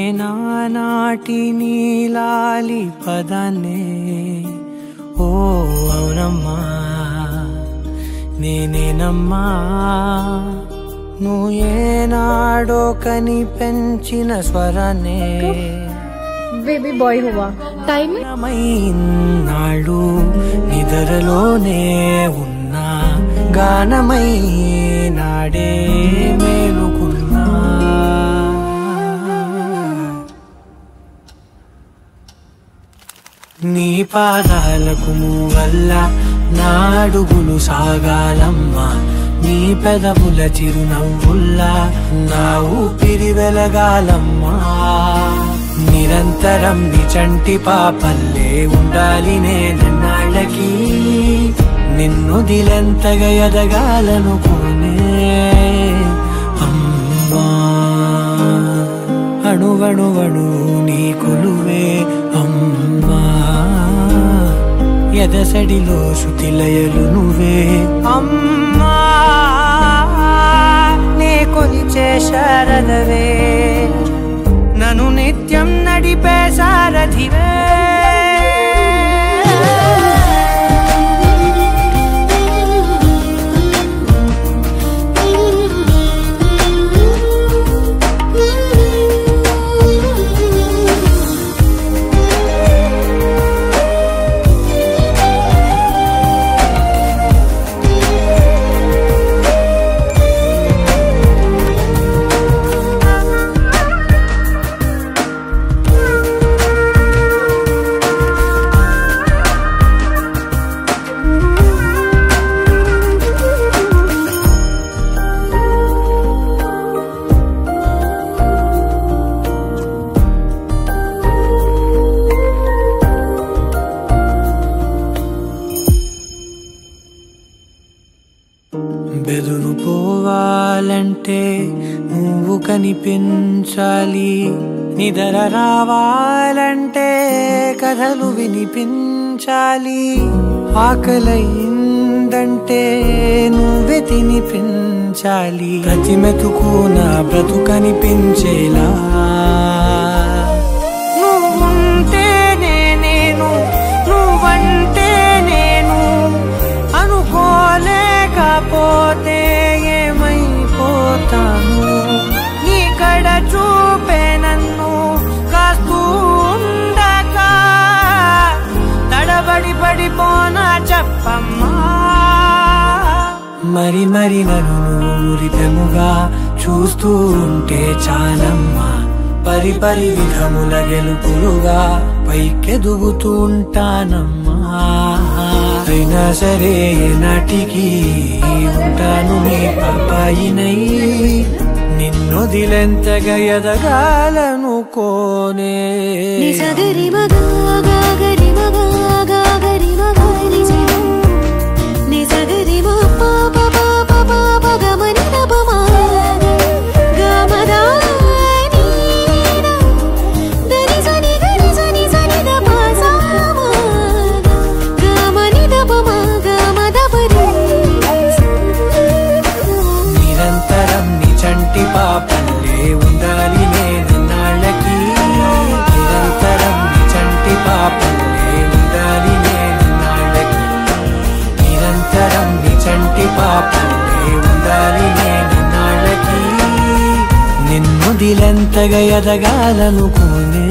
నేనానాటి నీలాలి పదనే ఓ అవునమ్మా నేనేనమ్మా నువ్వు ఏనాడో కని పెంచిన స్వరనే బేబీ బాయ్ హువా టైం నాడు నిద్రలోనే ఉన్నా గానమై నాడే మేలుకున్నా నీ పాదాలకు వల్ల నాడుగులు సాగాలమ్మా నీ పెదవుల చిరునవ్వుల్లా నా ఊపిరి వెలగాలమ్మా నిరంతరం నీ చంటి పాపల్లే ఉండాలి నేనన్నాళ్ళకి నిన్ను దిలెంతగా ఎదగాలనుకోనే అమ్మా అణువణువణు నీ కొలువే అమ్మా ఎదసడిలో శృతిలయలు నువ్వే అమ్మా నే కొలిచే శారదవే నన్ను నిత్యం నడిపే సారథివే బెదురు పోవాలంటే నువ్వు కనిపించాలి నిద్ర రావాలంటే కథలు వినిపించాలి ఆకలైందంటే నువ్వే తినిపించాలి ప్రతి మెతుకు నా బ్రతుకనిపించేలా నువ్వుంటేనే నేను నువ్వంటే నేను అనుకోలేకపోతే ఏమైపోతాను నీ కడ చూపే నన్ను కాస్తూ ఉండక తడబడి పడిపోనా చెప్పమ్మా మరి మరి నన్ను ఊరితెముగా చూస్తూ ఉంటే చాలమ్మా పరి పరి విధముల గెలుపులుగా పైకెదుగుతూ ఉంటానమ్మా అయినా సరే నాటికి ఉంటాను నీ పాపాయినై నిన్నొదిలెంతగా ఎదగాలనుకోనే నిజగరి మగా గరి మగా గరి మగా నిజగరి మా పాప పాప పాప గమని నపమా గమదా దని సని గరి సని సని దప సామా గమని దపమా గమద పరి నిరంతరం నీ చంటి పాపల్లే ఉండాలి నేనన్నాళ్ళకి నిరంతరం నీ చంటి పాపల్లే ఉండాలి నేనన్నాళ్ళకి నిరంతరం నీ చంటి పాపల్లే ఉండాలి నేనన్నాళ్ళకి నిన్ను దిలెంతగా ఎదగాలనుకోనే